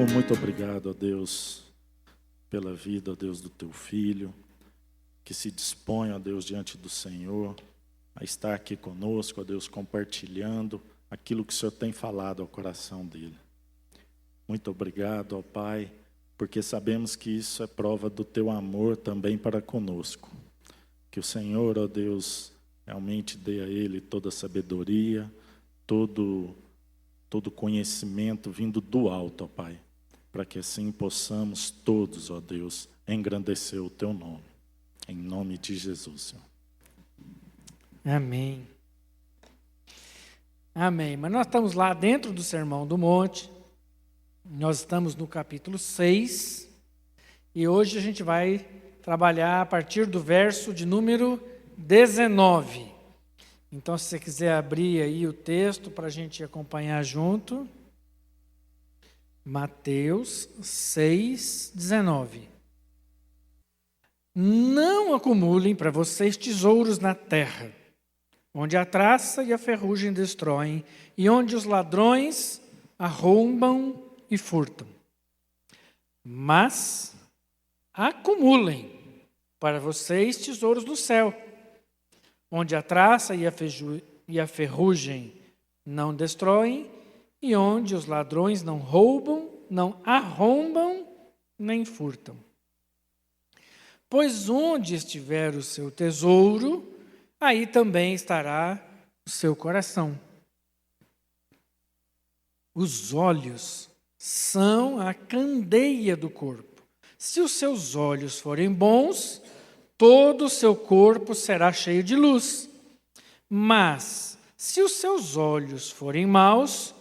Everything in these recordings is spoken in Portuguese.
muito obrigado, ó Deus, pela vida, ó Deus, do teu filho, que se dispõe, ó Deus, diante do Senhor, a estar aqui conosco, ó Deus, compartilhando aquilo que o Senhor tem falado ao coração dele. Muito obrigado, ó Pai, porque sabemos que isso é prova do teu amor também para conosco. Que o Senhor, ó Deus, realmente dê a ele toda a sabedoria, todo conhecimento vindo do alto, ó Pai, para que assim possamos todos, ó Deus, engrandecer o teu nome. Em nome de Jesus, Senhor. Amém. Amém. Mas nós estamos lá dentro do Sermão do Monte, nós estamos no capítulo 6, e hoje a gente vai trabalhar a partir do verso de número 19. Então, se você quiser abrir aí o texto para a gente acompanhar junto, Mateus 6, 19. Não acumulem para vocês tesouros na terra, onde a traça e a ferrugem destroem, e onde os ladrões arrombam e furtam. Mas acumulem para vocês tesouros no céu, onde a traça e a ferrugem não destroem, e onde os ladrões não roubam, não arrombam, nem furtam. Pois onde estiver o seu tesouro, aí também estará o seu coração. Os olhos são a candeia do corpo. Se os seus olhos forem bons, todo o seu corpo será cheio de luz. Mas, se os seus olhos forem maus,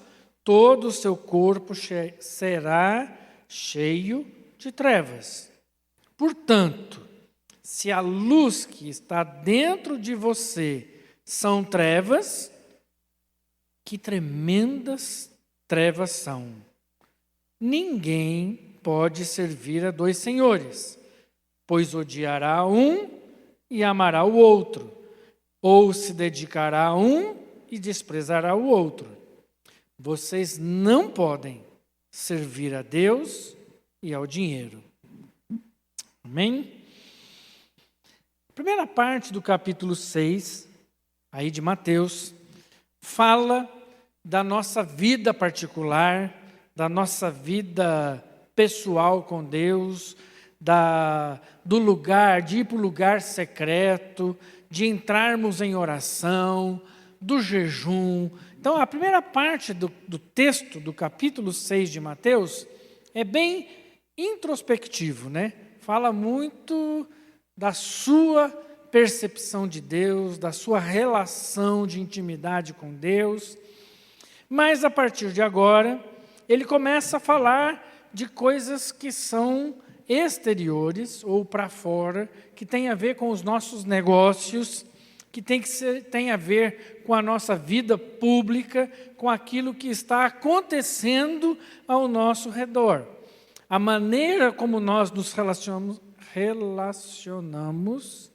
todo o seu corpo será cheio de trevas. Portanto, se a luz que está dentro de você são trevas, que tremendas trevas são. Ninguém pode servir a dois senhores, pois odiará um e amará o outro, ou se dedicará a um e desprezará o outro. Vocês não podem servir a Deus e ao dinheiro. Amém? A primeira parte do capítulo 6, aí de Mateus, fala da nossa vida particular, da nossa vida pessoal com Deus, do lugar, de ir para o lugar secreto, de entrarmos em oração, do jejum. Então, a primeira parte do texto do capítulo 6 de Mateus é bem introspectivo, né? Fala muito da sua percepção de Deus, da sua relação de intimidade com Deus. Mas, a partir de agora, ele começa a falar de coisas que são exteriores ou para fora, que tem a ver com os nossos negócios, que tem a ver com a nossa vida pública, com aquilo que está acontecendo ao nosso redor. A maneira como nós nos relacionamos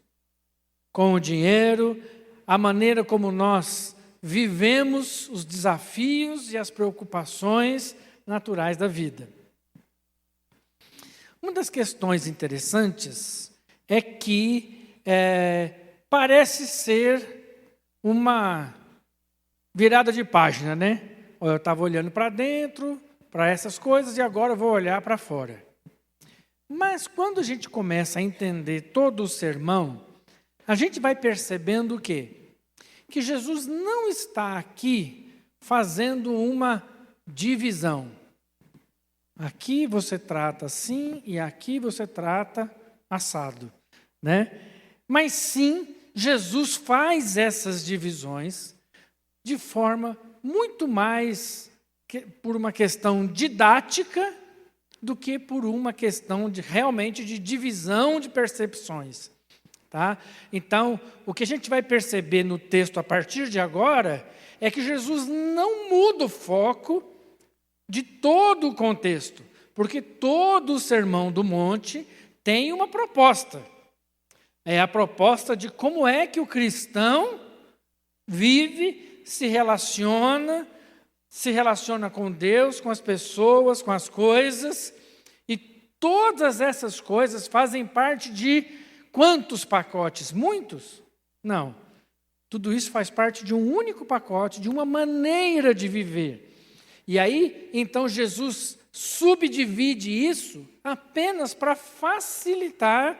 com o dinheiro, a maneira como nós vivemos os desafios e as preocupações naturais da vida. Uma das questões interessantes é que parece ser uma virada de página, né? Eu estava olhando para dentro, para essas coisas, e agora eu vou olhar para fora. Mas quando a gente começa a entender todo o sermão, a gente vai percebendo o quê? Que Jesus não está aqui fazendo uma divisão. Aqui você trata assim e aqui você trata assado, né? Mas sim, Jesus faz essas divisões de forma muito mais por uma questão didática do que por uma questão realmente de divisão de percepções. Tá? Então, o que a gente vai perceber no texto a partir de agora é que Jesus não muda o foco de todo o contexto, porque todo o Sermão do Monte tem uma proposta. É a proposta de como é que o cristão vive, se relaciona se relaciona com Deus, com as pessoas, com as coisas, e todas essas coisas fazem parte de quantos pacotes? Muitos? Não. Tudo isso faz parte de um único pacote, de uma maneira de viver. E aí, então, Jesus subdivide isso apenas para facilitar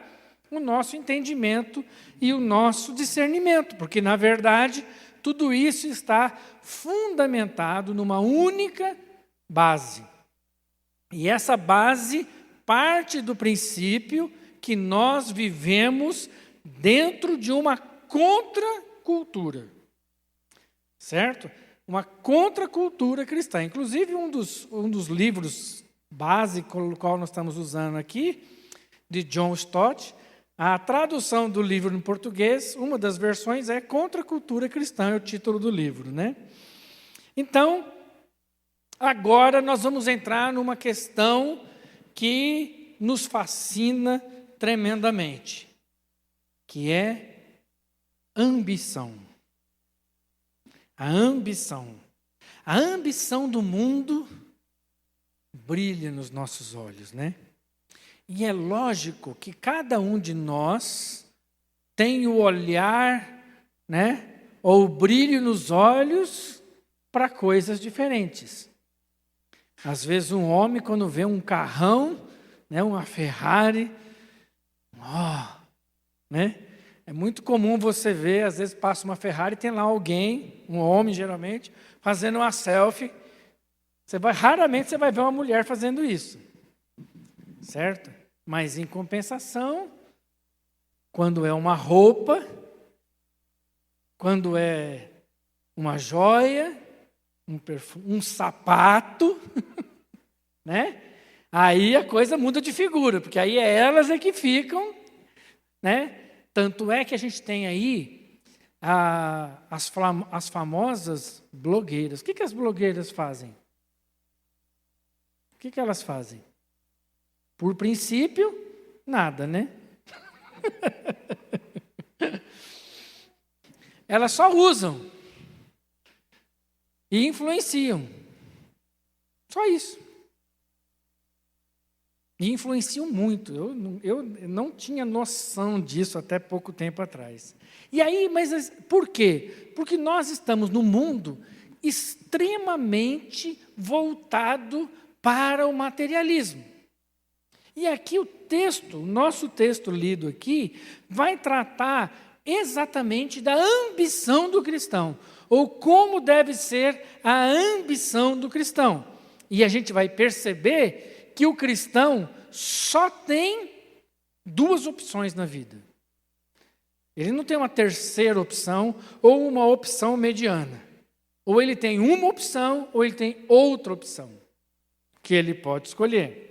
o nosso entendimento e o nosso discernimento, porque, na verdade, tudo isso está fundamentado numa única base. E essa base parte do princípio que nós vivemos dentro de uma contracultura, certo? Uma contracultura cristã. Inclusive, um dos livros básicos, o qual nós estamos usando aqui, de John Stott, a tradução do livro em português, uma das versões é Contracultura Cristã, é o título do livro, né? Então, agora nós vamos entrar numa questão que nos fascina tremendamente, que é ambição. A ambição. A ambição do mundo brilha nos nossos olhos, né? E é lógico que cada um de nós tem o olhar, né, ou o brilho nos olhos para coisas diferentes. Às vezes um homem, quando vê um carrão, né, uma Ferrari, né? É muito comum você ver, às vezes passa uma Ferrari e tem lá alguém, um homem geralmente, fazendo uma selfie. Raramente você vai ver uma mulher fazendo isso, certo? Mas em compensação, quando é uma roupa, quando é uma joia, um perfume, um sapato, né? Aí a coisa muda de figura, porque aí elas é que ficam, né? Tanto é que a gente tem aí as famosas blogueiras. O que as blogueiras fazem? O que elas fazem? Por princípio, nada, né? Elas só usam e influenciam. Só isso. E influenciam muito. Eu não tinha noção disso até pouco tempo atrás. E aí, mas por quê? Porque nós estamos num mundo extremamente voltado para o materialismo. E aqui o nosso texto lido aqui, vai tratar exatamente da ambição do cristão, ou como deve ser a ambição do cristão. E a gente vai perceber que o cristão só tem duas opções na vida. Ele não tem uma terceira opção ou uma opção mediana. Ou ele tem uma opção ou ele tem outra opção que ele pode escolher.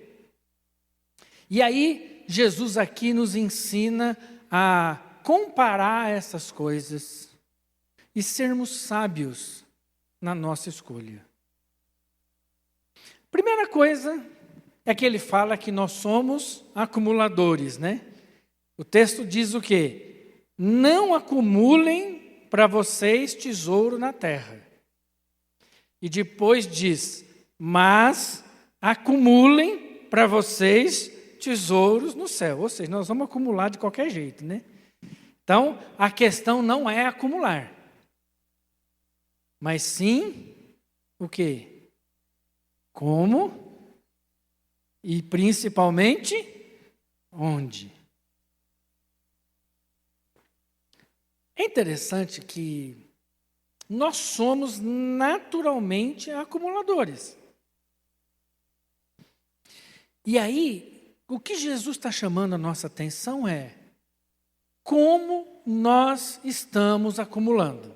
E aí, Jesus aqui nos ensina a comparar essas coisas e sermos sábios na nossa escolha. Primeira coisa é que ele fala que nós somos acumuladores, né? O texto diz o quê? Não acumulem para vocês tesouro na terra. E depois diz, mas acumulem para vocês tesouros no céu. Ou seja, nós vamos acumular de qualquer jeito, né? Então, a questão não é acumular. Mas sim, o quê? Como? E principalmente, onde? É interessante que nós somos naturalmente acumuladores. E aí, o que Jesus está chamando a nossa atenção é como nós estamos acumulando.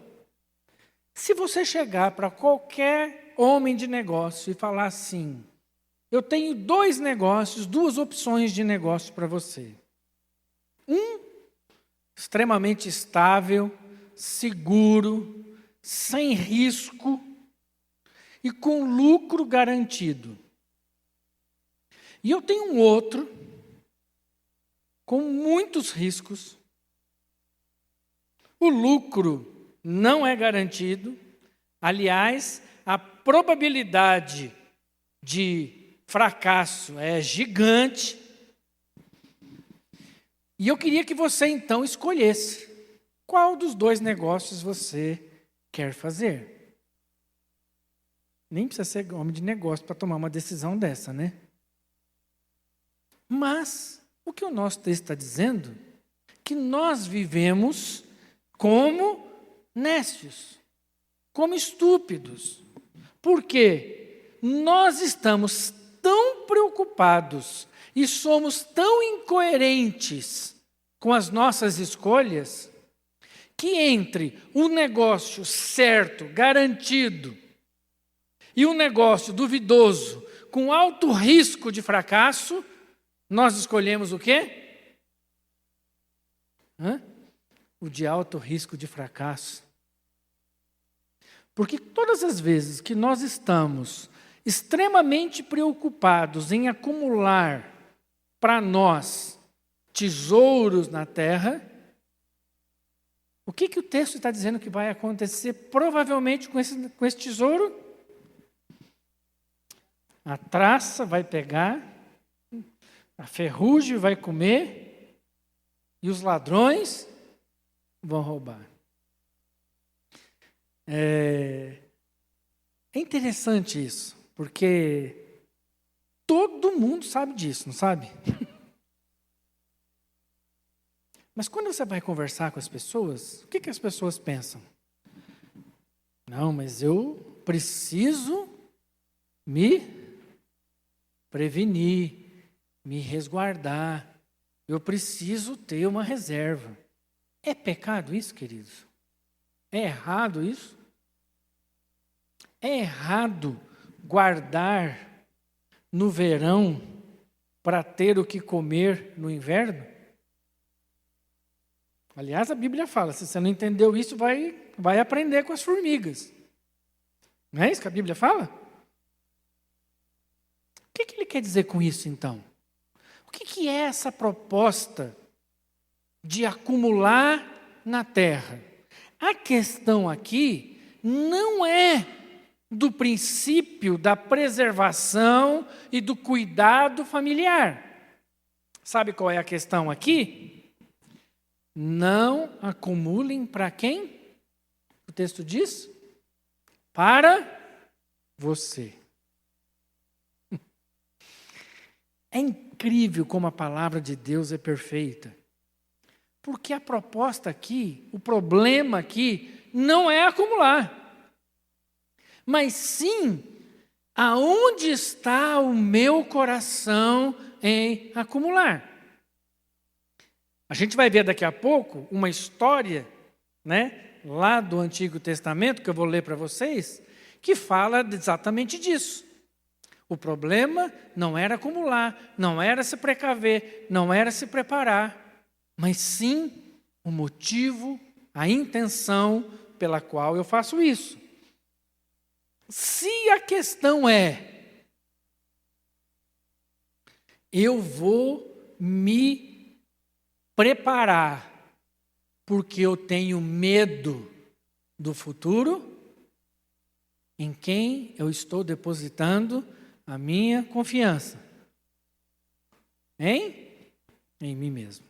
Se você chegar para qualquer homem de negócio e falar assim, eu tenho 2 negócios, 2 opções de negócio para você. Um, extremamente estável, seguro, sem risco e com lucro garantido. E eu tenho um outro, com muitos riscos, o lucro não é garantido, aliás, a probabilidade de fracasso é gigante. E eu queria que você então escolhesse qual dos dois negócios você quer fazer. Nem precisa ser homem de negócio para tomar uma decisão dessa, né? Mas o que o nosso texto está dizendo é que nós vivemos como nécios, como estúpidos. Por quê? Nós estamos tão preocupados e somos tão incoerentes com as nossas escolhas que entre um negócio certo, garantido, e um negócio duvidoso, com alto risco de fracasso, nós escolhemos o quê? O de alto risco de fracasso. Porque todas as vezes que nós estamos extremamente preocupados em acumular para nós tesouros na terra, o que o texto está dizendo que vai acontecer provavelmente com esse tesouro? A traça vai pegar, a ferrugem vai comer e os ladrões vão roubar. É interessante isso, porque todo mundo sabe disso, não sabe? Mas quando você vai conversar com as pessoas, o que as pessoas pensam? Não, mas eu preciso me prevenir, me resguardar. Eu preciso ter uma reserva. É pecado isso, queridos? É errado isso? É errado guardar no verão para ter o que comer no inverno? Aliás, a Bíblia fala, se você não entendeu isso, vai aprender com as formigas. Não é isso que a Bíblia fala? O que ele quer dizer com isso, então? O que é essa proposta de acumular na terra? A questão aqui não é do princípio da preservação e do cuidado familiar. Sabe qual é a questão aqui? Não acumulem para quem? O texto diz? Para você. É incrível como a palavra de Deus é perfeita. Porque a proposta aqui, o problema aqui, não é acumular. Mas sim, aonde está o meu coração em acumular? A gente vai ver daqui a pouco uma história, lá do Antigo Testamento, que eu vou ler para vocês, que fala exatamente disso. O problema não era acumular, não era se precaver, não era se preparar, mas sim o motivo, a intenção pela qual eu faço isso. Se a questão é, eu vou me preparar porque eu tenho medo do futuro, em quem eu estou depositando a minha confiança? Em mim mesmo.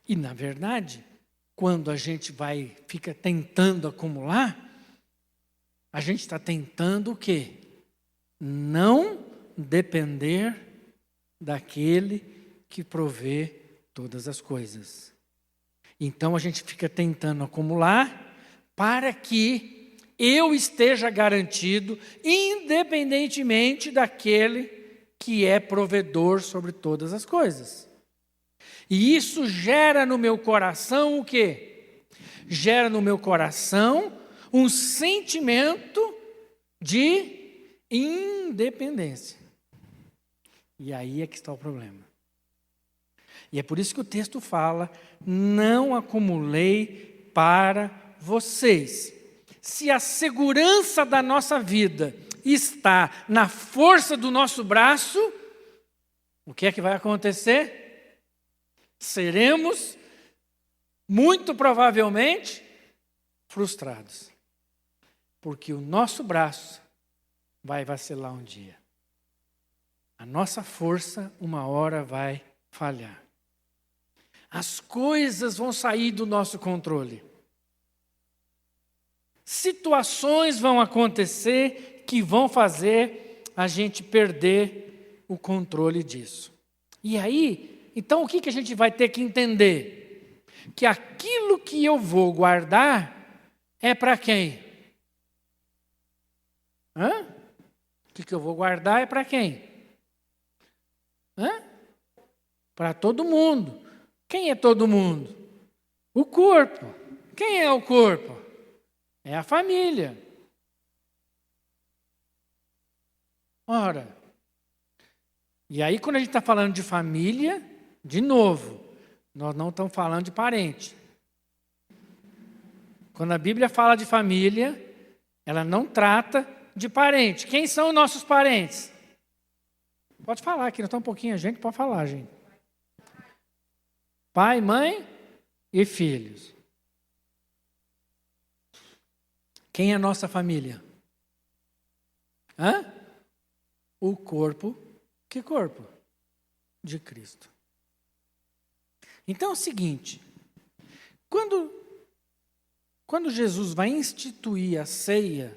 E, na verdade, quando a gente fica tentando acumular, a gente está tentando o quê? Não depender daquele que provê todas as coisas. Então, a gente fica tentando acumular para que eu esteja garantido, independentemente daquele que é provedor sobre todas as coisas. E isso gera no meu coração o quê? Gera no meu coração um sentimento de independência. E aí é que está o problema. E é por isso que o texto fala, não acumulei para vocês. Se a segurança da nossa vida está na força do nosso braço, o que é que vai acontecer? Seremos, muito provavelmente, frustrados. porque o nosso braço vai vacilar um dia. A nossa força, uma hora, vai falhar. As coisas vão sair do nosso controle. Situações vão acontecer que vão fazer a gente perder o controle disso. E aí, então o que a gente vai ter que entender? Que aquilo que eu vou guardar é para quem? O que eu vou guardar é para quem? Para todo mundo. Quem é todo mundo? O corpo. Quem é o corpo? É a família. Ora, e aí quando a gente está falando de família, de novo, nós não estamos falando de parente. Quando a Bíblia fala de família, ela não trata de parente. Quem são os nossos parentes? Pode falar aqui, nós estamos um pouquinho, a gente pode falar, gente. Pai, mãe e filhos. Quem é a nossa família? O corpo. Que corpo? De Cristo. Então é o seguinte, quando Jesus vai instituir a ceia,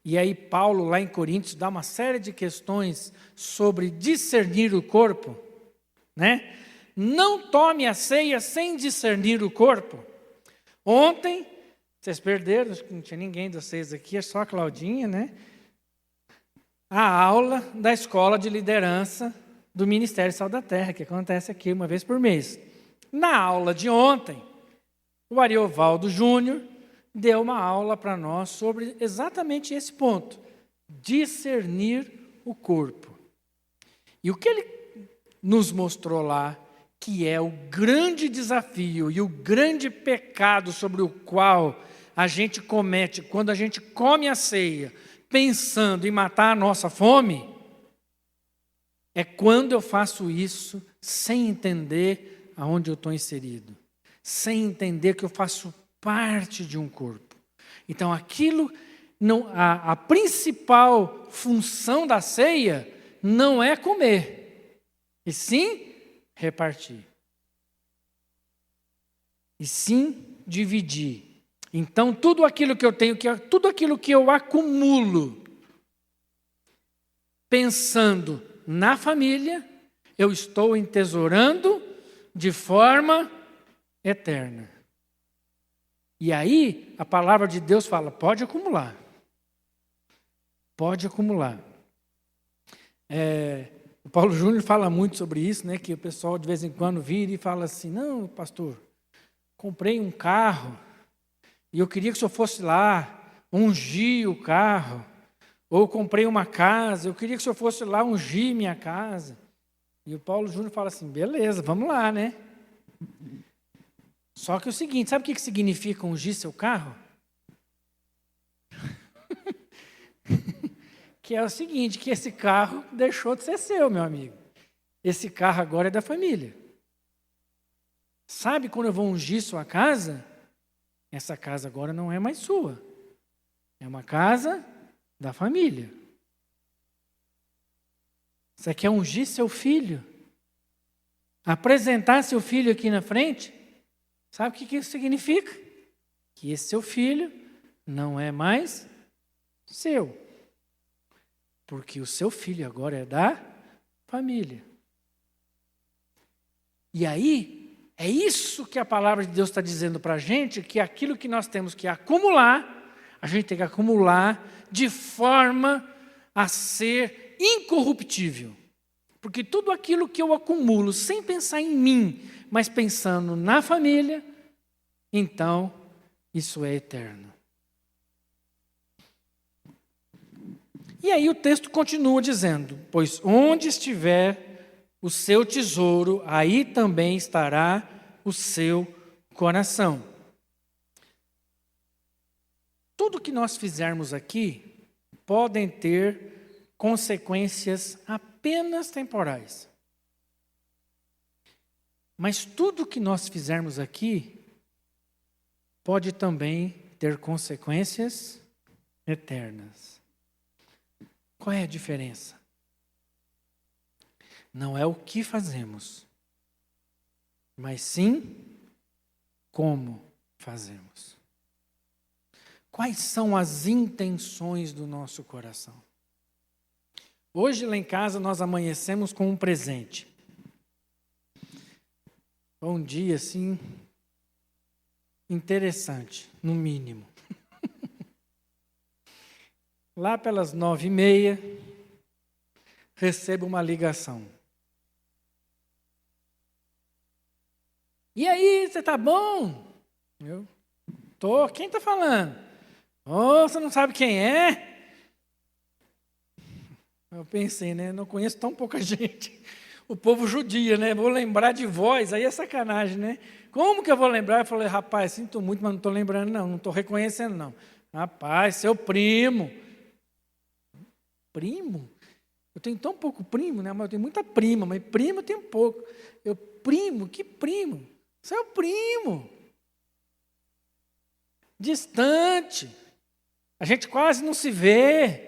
e aí Paulo lá em Coríntios dá uma série de questões sobre discernir o corpo, né? Não tome a ceia sem discernir o corpo. Ontem, vocês perderam, acho que não tinha ninguém de vocês aqui, é só a Claudinha, né? A aula da escola de liderança do Ministério Sal da Terra, que acontece aqui uma vez por mês. Na aula de ontem, o Ariovaldo Júnior deu uma aula para nós sobre exatamente esse ponto, discernir o corpo. E o que ele nos mostrou lá, que é o grande desafio e o grande pecado sobre o qual a gente comete quando a gente come a ceia, pensando em matar a nossa fome, é quando eu faço isso sem entender aonde eu estou inserido, sem entender que eu faço parte de um corpo. Então, a principal função da ceia não é comer, e sim repartir. E sim dividir. Então, tudo aquilo que eu tenho, tudo aquilo que eu acumulo, pensando na família, eu estou entesourando de forma eterna. E aí, a palavra de Deus fala, pode acumular. Pode acumular. O Paulo Júnior fala muito sobre isso, né? Que o pessoal de vez em quando vira e fala assim, não, pastor, comprei um carro e eu queria que o senhor fosse lá ungir o carro. Ou comprei uma casa, eu queria que o senhor fosse lá ungir minha casa. E o Paulo Júnior fala assim, beleza, vamos lá, né? Só que é o seguinte, sabe o que significa ungir seu carro? Que é o seguinte, que esse carro deixou de ser seu, meu amigo. Esse carro agora é da família. Sabe quando eu vou ungir sua casa? Essa casa agora não é mais sua. É uma casa da família. Você quer ungir seu filho? Apresentar seu filho aqui na frente? Sabe o que isso significa? Que esse seu filho não é mais seu. Porque o seu filho agora é da família. E aí, é isso que a palavra de Deus está dizendo para a gente, que aquilo que nós temos que acumular, a gente tem que acumular de forma a ser incorruptível. Porque tudo aquilo que eu acumulo sem pensar em mim, mas pensando na família, então isso é eterno. E aí o texto continua dizendo, pois onde estiver o seu tesouro, aí também estará o seu coração. Tudo que nós fizermos aqui podem ter consequências apenas temporais. Mas tudo que nós fizermos aqui pode também ter consequências eternas. Qual é a diferença? Não é o que fazemos, mas sim como fazemos. Quais são as intenções do nosso coração? Hoje lá em casa nós amanhecemos com um presente. Um dia assim, interessante, no mínimo. Lá pelas 9h30, recebo uma ligação. E aí, você tá bom? Eu tô. Quem tá falando? Oh, você não sabe quem é? Eu pensei, né? Não conheço tão pouca gente. O povo judia, né? Vou lembrar de voz, aí é sacanagem, né? Como que eu vou lembrar? Eu falei, rapaz, sinto muito, mas não estou lembrando, não estou reconhecendo, não. Rapaz, seu primo. Primo? Eu tenho tão pouco primo, né? Mas eu tenho muita prima, mas primo eu tenho pouco. Eu, primo? Que primo? Seu primo. Distante. A gente quase não se vê.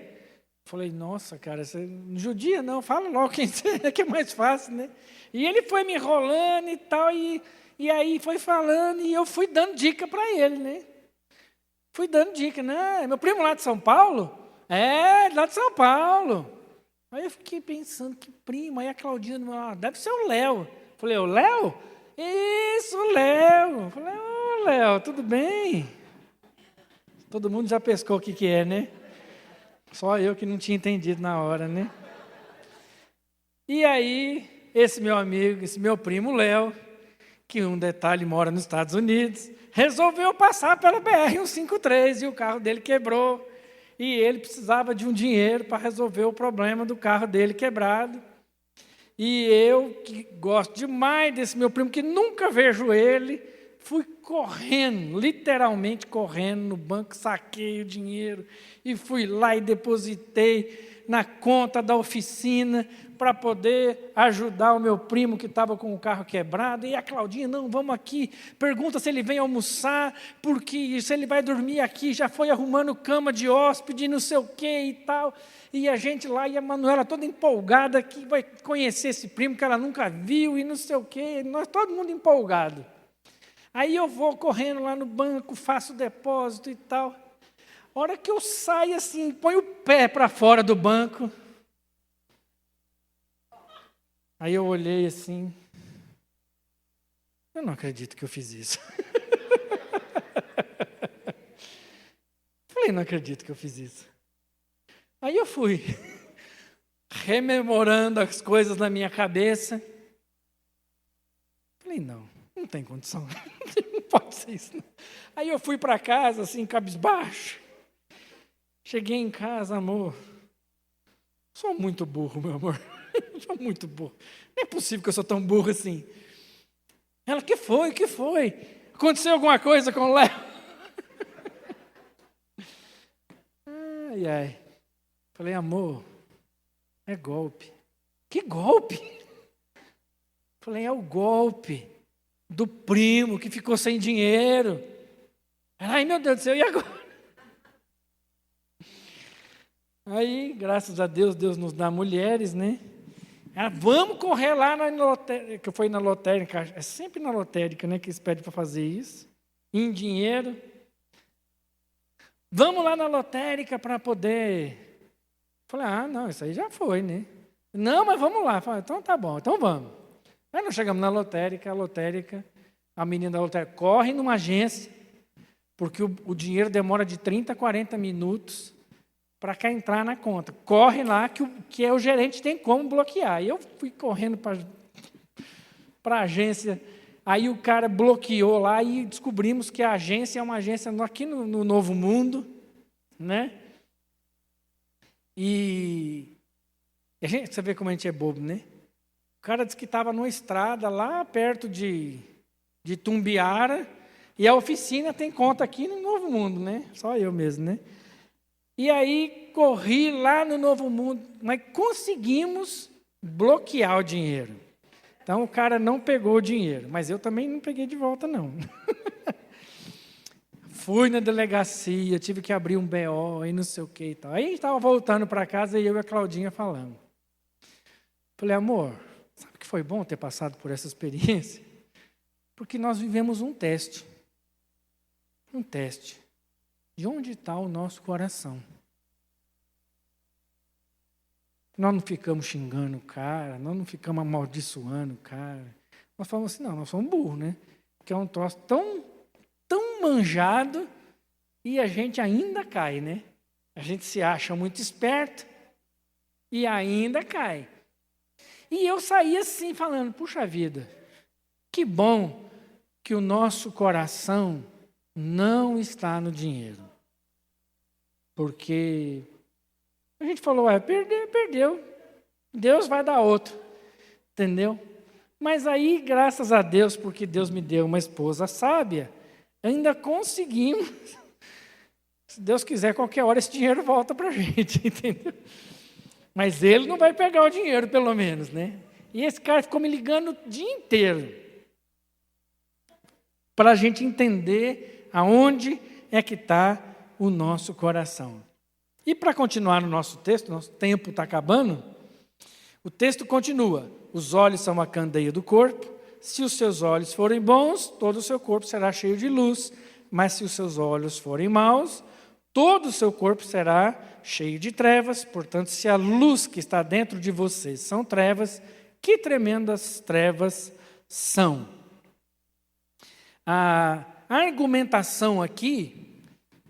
Falei, nossa, cara, você não judia não, fala logo quem é, que é mais fácil, né? E ele foi me enrolando e tal, e aí foi falando, e eu fui dando dica para ele, né? Fui dando dica, né? Meu primo lá de São Paulo? É, lá de São Paulo. Aí eu fiquei pensando, que primo, aí a Claudina, deve ser o Léo. Falei, o Léo? Isso, o Léo. Falei, ô Léo, tudo bem? Todo mundo já pescou o que é, né? Só eu que não tinha entendido na hora, né? E aí, esse meu amigo, esse meu primo Léo, que um detalhe mora nos Estados Unidos, resolveu passar pela BR-153 e o carro dele quebrou. E ele precisava de um dinheiro para resolver o problema do carro dele quebrado. E eu, que gosto demais desse meu primo, que nunca vejo ele, fui correndo, literalmente correndo no banco, saquei o dinheiro e fui lá e depositei na conta da oficina para poder ajudar o meu primo que estava com o carro quebrado. E a Claudinha, não, vamos aqui, pergunta se ele vem almoçar, porque se ele vai dormir aqui, já foi arrumando cama de hóspede, não sei o que e tal. E a gente lá, e a Manuela toda empolgada, que vai conhecer esse primo que ela nunca viu e não sei o que, nós todo mundo empolgado. Aí eu vou correndo lá no banco, faço o depósito e tal. A hora que eu saio assim, ponho o pé para fora do banco. Aí eu olhei assim. Eu não acredito que eu fiz isso. Falei, não acredito que eu fiz isso. Aí eu fui rememorando as coisas na minha cabeça. Falei, não tem condição. Não pode ser isso. Não. Aí eu fui para casa, assim, cabisbaixo. Cheguei em casa, amor. Sou muito burro, meu amor. Sou muito burro. Não é possível que eu sou tão burro assim. Ela, que foi? Aconteceu alguma coisa com o Léo? Ai, ai. Falei, amor, é golpe. Que golpe? Falei, é o golpe do primo que ficou sem dinheiro. Ai, meu Deus do céu, e agora? Aí, graças a Deus, Deus nos dá mulheres, né? Ela, vamos correr lá na lotérica, que foi na lotérica, é sempre na lotérica, né, que eles pedem para fazer isso, em dinheiro. Vamos lá na lotérica para poder... Falei, não, isso aí já foi, né? Não, mas vamos lá. Falei, então tá bom, então vamos. Aí nós chegamos na lotérica, a menina da lotérica corre numa agência, porque o dinheiro demora de 30 a 40 minutos para cá entrar na conta. Corre lá que o gerente tem como bloquear. E eu fui correndo para a agência, aí o cara bloqueou lá e descobrimos que a agência é uma agência aqui no Novo Mundo, né? E você vê como a gente é bobo, né? O cara disse que estava numa estrada lá perto de Tumbiara, e a oficina tem conta aqui no Novo Mundo, né? Só eu mesmo, né? E aí corri lá no Novo Mundo, mas conseguimos bloquear o dinheiro. Então o cara não pegou o dinheiro, mas eu também não peguei de volta, não. Fui na delegacia, tive que abrir um BO e não sei o que e tal. Aí a gente estava voltando para casa e eu e a Claudinha falando. Falei, amor, sabe que foi bom ter passado por essa experiência? Porque nós vivemos um teste. Um teste. De onde está o nosso coração? Nós não ficamos xingando o cara, nós não ficamos amaldiçoando o cara. Nós falamos assim, não, nós somos burros, né? Porque é um troço tão manjado e a gente ainda cai, né? A gente se acha muito esperto e ainda cai. E eu saí assim falando, puxa vida, que bom que o nosso coração não está no dinheiro. Porque a gente falou, perdeu. Deus vai dar outro. Entendeu? Mas aí, graças a Deus, porque Deus me deu uma esposa sábia, ainda conseguimos. Se Deus quiser, qualquer hora esse dinheiro volta para a gente, entendeu? Mas ele não vai pegar o dinheiro, pelo menos, né? E esse cara ficou me ligando o dia inteiro para a gente entender aonde é que está o nosso coração. E para continuar no nosso texto, nosso tempo está acabando, o texto continua. Os olhos são a candeia do corpo. Se os seus olhos forem bons, todo o seu corpo será cheio de luz. Mas se os seus olhos forem maus, todo o seu corpo será cheio de trevas. Portanto, se a luz que está dentro de vocês são trevas, que tremendas trevas são. A argumentação aqui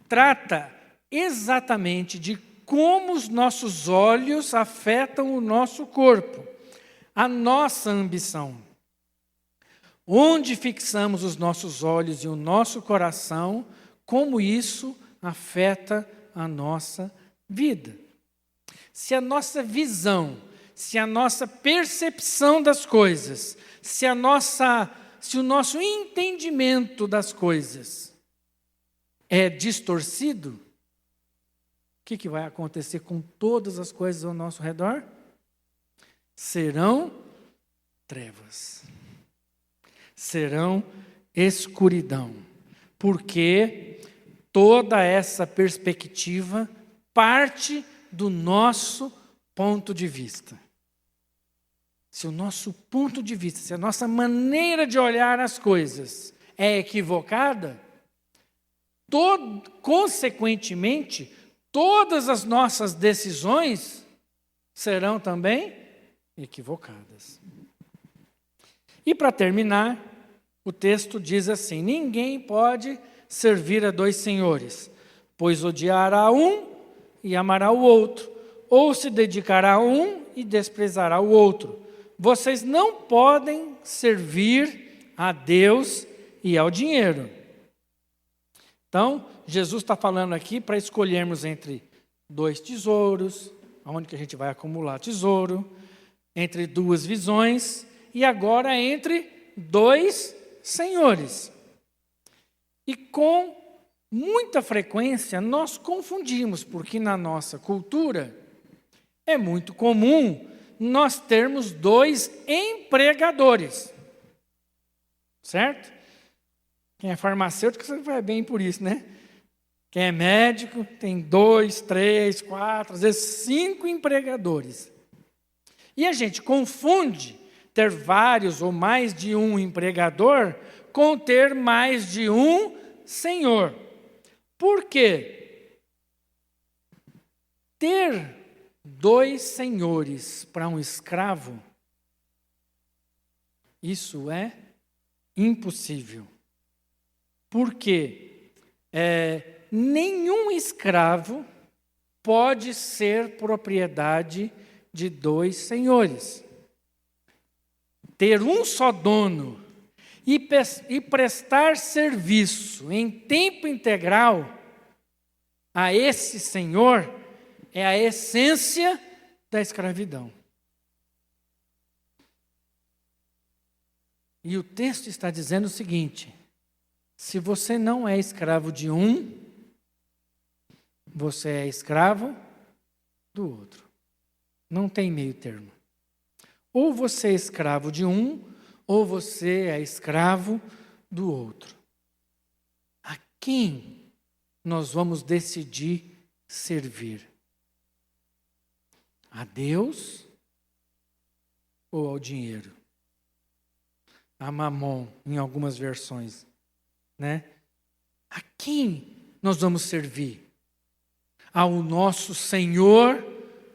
trata exatamente de como os nossos olhos afetam o nosso corpo, a nossa ambição. Onde fixamos os nossos olhos e o nosso coração, como isso afeta a nossa vida. Se a nossa visão, se a nossa percepção das coisas, se o nosso entendimento das coisas é distorcido, o que vai acontecer com todas as coisas ao nosso redor? Serão trevas. Serão escuridão. Porque toda essa perspectiva parte do nosso ponto de vista. Se o nosso ponto de vista, se a nossa maneira de olhar as coisas é equivocada, consequentemente, todas as nossas decisões serão também equivocadas. E para terminar, o texto diz assim: ninguém pode servir a dois senhores, pois odiará um e amará o outro, ou se dedicará a um e desprezará o outro. Vocês não podem servir a Deus e ao dinheiro. Então, Jesus está falando aqui para escolhermos entre dois tesouros, onde que a gente vai acumular tesouro, entre duas visões e agora entre dois senhores. E com muita frequência nós confundimos, porque na nossa cultura é muito comum nós termos dois empregadores. Certo? Quem é farmacêutico você vai bem por isso, né? Quem é médico tem 2, 3, 4, às vezes 5 empregadores. E a gente confunde ter vários ou mais de um empregador com ter mais de um senhor. Por quê? Ter 2 senhores para um escravo, isso é impossível. Porque nenhum escravo pode ser propriedade de 2 senhores. Ter um só dono e prestar serviço em tempo integral a esse senhor é a essência da escravidão. E o texto está dizendo o seguinte: se você não é escravo de um, você é escravo do outro. Não tem meio termo. Ou você é escravo de um, ou você é escravo do outro. A quem nós vamos decidir servir? A Deus ou ao dinheiro? A Mamon, em algumas versões, né? A quem nós vamos servir? Ao nosso Senhor,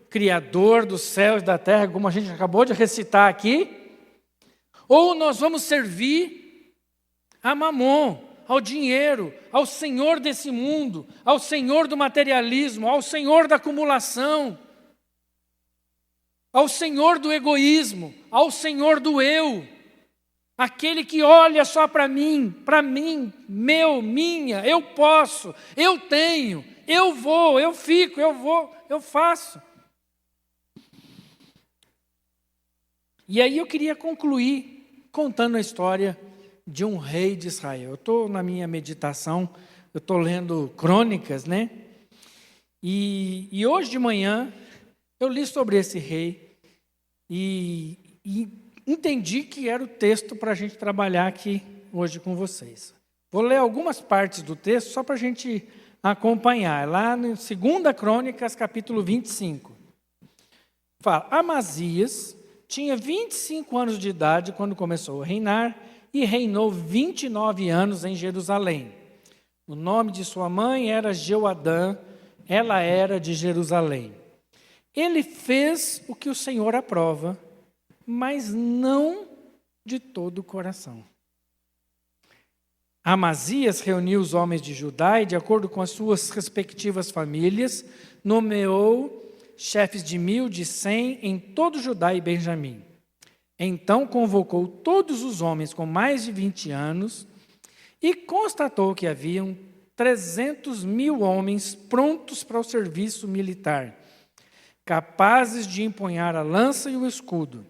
Criador dos céus e da terra, como a gente acabou de recitar aqui? Ou nós vamos servir a Mamon, ao dinheiro, ao senhor desse mundo, ao senhor do materialismo, ao senhor da acumulação, ao senhor do egoísmo, ao senhor do eu, aquele que olha só para mim, meu, minha, eu posso, eu tenho, eu vou, eu fico, eu vou, eu faço. E aí eu queria concluir contando a história de um rei de Israel. Eu estou na minha meditação, eu estou lendo Crônicas, né? E hoje de manhã eu li sobre esse rei e entendi que era o texto para a gente trabalhar aqui hoje com vocês. Vou ler algumas partes do texto só para a gente acompanhar. Lá no 2 Crônicas, capítulo 25. Fala, Amazias tinha 25 anos de idade quando começou a reinar e reinou 29 anos em Jerusalém. O nome de sua mãe era Jeoadã, ela era de Jerusalém. Ele fez o que o Senhor aprova, mas não de todo o coração. Amazias reuniu os homens de Judá e, de acordo com as suas respectivas famílias, nomeou chefes de 1.000, de 100 em todo Judá e Benjamim. Então convocou todos os homens com mais de 20 anos e constatou que haviam 300.000 homens prontos para o serviço militar, capazes de empunhar a lança e o escudo.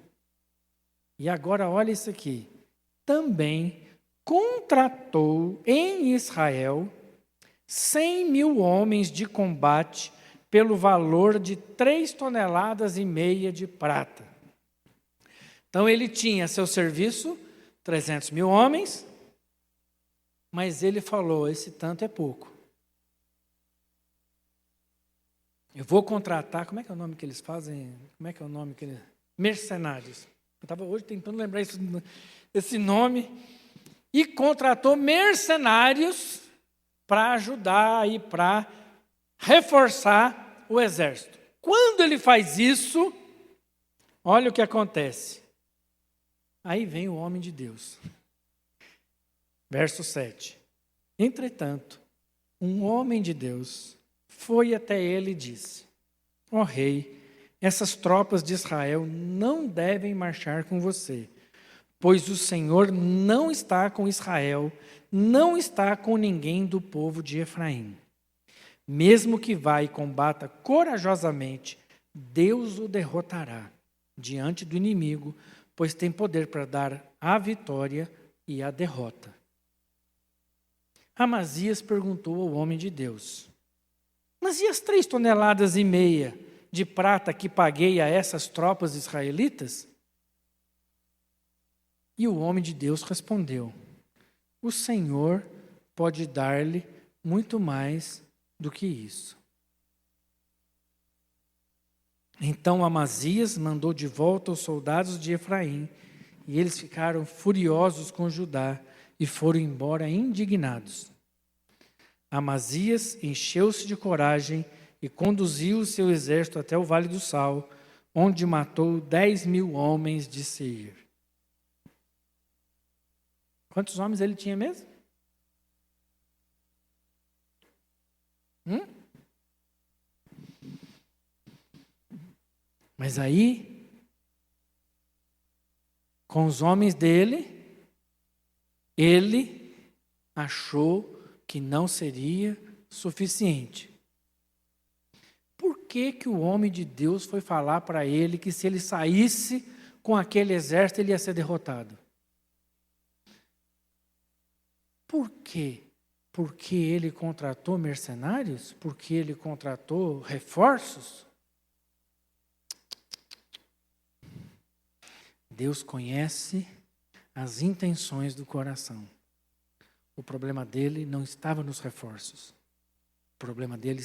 E agora olha isso aqui. Também contratou em Israel 100.000 homens de combate pelo valor de 3,5 toneladas de prata. Então ele tinha a seu serviço 300.000 homens, mas ele falou, esse tanto é pouco. Eu vou contratar, como é que é o nome que eles fazem? Como é que é o nome que eles... Mercenários. Eu estava hoje tentando lembrar esse nome. E contratou mercenários para ajudar e para reforçar o exército. Quando ele faz isso, olha o que acontece. Aí vem o homem de Deus. Verso 7. Entretanto, um homem de Deus foi até ele e disse, ó rei, essas tropas de Israel não devem marchar com você, pois o Senhor não está com Israel, não está com ninguém do povo de Efraim. Mesmo que vá e combata corajosamente, Deus o derrotará diante do inimigo, pois tem poder para dar a vitória e a derrota. Amazias perguntou ao homem de Deus, mas e as 3,5 toneladas de prata que paguei a essas tropas israelitas? E o homem de Deus respondeu, o Senhor pode dar-lhe muito mais do que isso. Então Amazias mandou de volta os soldados de Efraim, e eles ficaram furiosos com Judá e foram embora indignados. Amazias encheu-se de coragem e conduziu o seu exército até o Vale do Sal, onde matou 10.000 homens de Seir. Quantos homens ele tinha mesmo? Mas aí, com os homens dele, ele achou que não seria suficiente. Por que o homem de Deus foi falar para ele que se ele saísse com aquele exército, ele ia ser derrotado? Por quê? Porque ele contratou mercenários? Porque ele contratou reforços? Deus conhece as intenções do coração. O problema dele não estava nos reforços. O problema dele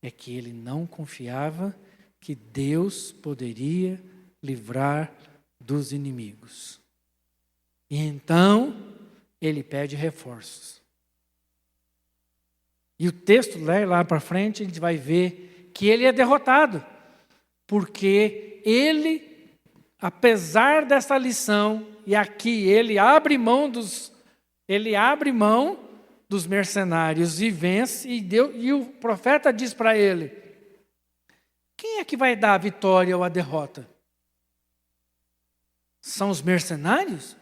é que ele não confiava que Deus poderia livrar dos inimigos. E então, ele pede reforços. E o texto lá para frente, a gente vai ver que ele é derrotado. Porque ele, apesar dessa lição, e aqui ele abre mão dos mercenários e vence, e o profeta diz para ele: quem é que vai dar a vitória ou a derrota? São os mercenários?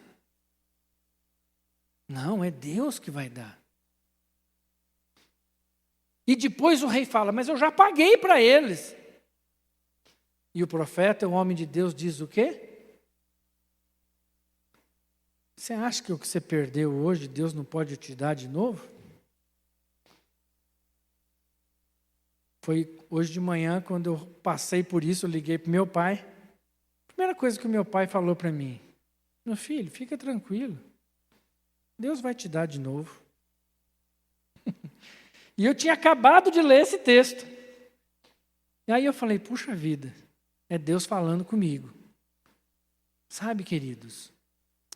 Não, é Deus que vai dar. E depois o rei fala: mas eu já paguei para eles. E o profeta, o homem de Deus, diz o quê? Você acha que o que você perdeu hoje, Deus não pode te dar de novo? Foi hoje de manhã, quando eu passei por isso, eu liguei para o meu pai. A primeira coisa que o meu pai falou para mim: meu filho, fica tranquilo. Deus vai te dar de novo. E eu tinha acabado de ler esse texto. E aí eu falei: puxa vida, é Deus falando comigo. Sabe, queridos,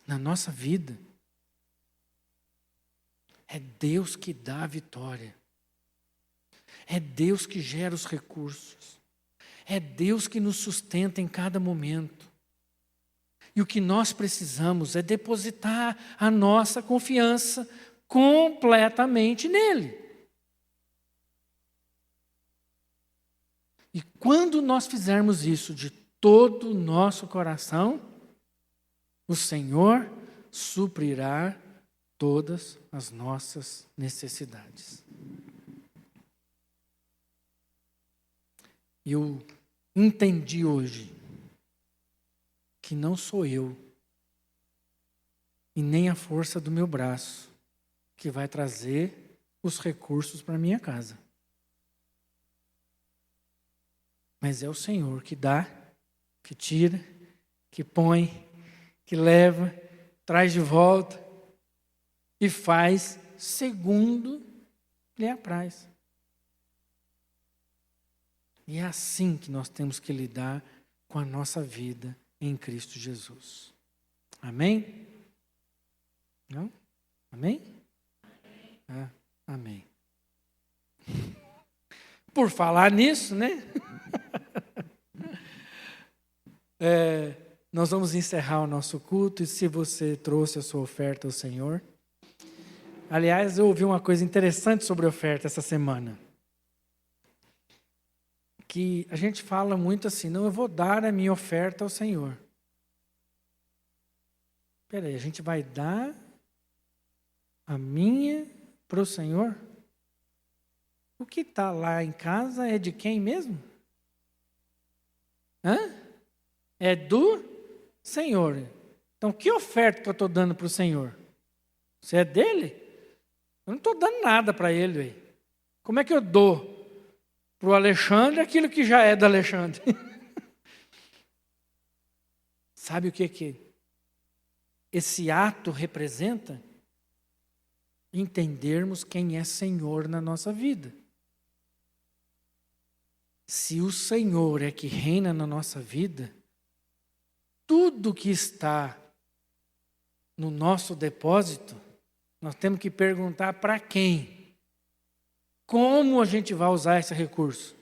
na nossa vida, é Deus que dá a vitória. É Deus que gera os recursos. É Deus que nos sustenta em cada momento. E o que nós precisamos é depositar a nossa confiança completamente nele. E quando nós fizermos isso de todo o nosso coração, o Senhor suprirá todas as nossas necessidades. Eu entendi hoje que não sou eu e nem a força do meu braço que vai trazer os recursos para a minha casa. Mas é o Senhor que dá, que tira, que põe, que leva, traz de volta e faz segundo lhe apraz. E é assim que nós temos que lidar com a nossa vida em Cristo Jesus. Amém? Não? Amém? Ah, amém. Por falar nisso, né? Nós vamos encerrar o nosso culto, e se você trouxe a sua oferta ao Senhor. Aliás, eu ouvi uma coisa interessante sobre oferta essa semana. Que a gente fala muito assim: não, eu vou dar a minha oferta ao Senhor. Espera aí, a gente vai dar a minha para o Senhor? O que está lá em casa é de quem mesmo? É do Senhor. Então, que oferta que eu estou dando para o Senhor? Se é dele? Eu não estou dando nada para ele. Véio. Como é que eu dou para o Alexandre aquilo que já é do Alexandre? Sabe o que esse ato representa? Entendermos quem é Senhor na nossa vida. Se o Senhor é que reina na nossa vida, tudo que está no nosso depósito, nós temos que perguntar para quem? Como a gente vai usar esse recurso?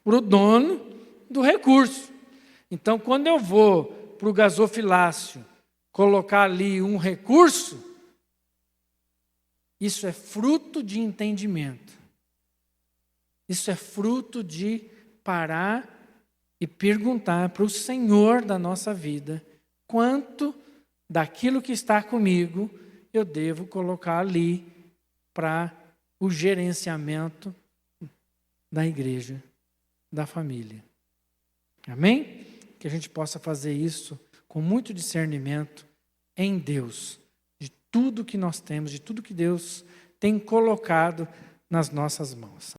Para o dono do recurso. Então, quando eu vou para o gasofilácio colocar ali um recurso, isso é fruto de entendimento. Isso é fruto de parar e perguntar para o Senhor da nossa vida quanto daquilo que está comigo eu devo colocar ali para o gerenciamento da igreja, da família. Amém? Que a gente possa fazer isso com muito discernimento em Deus, de tudo que nós temos, de tudo que Deus tem colocado nas nossas mãos.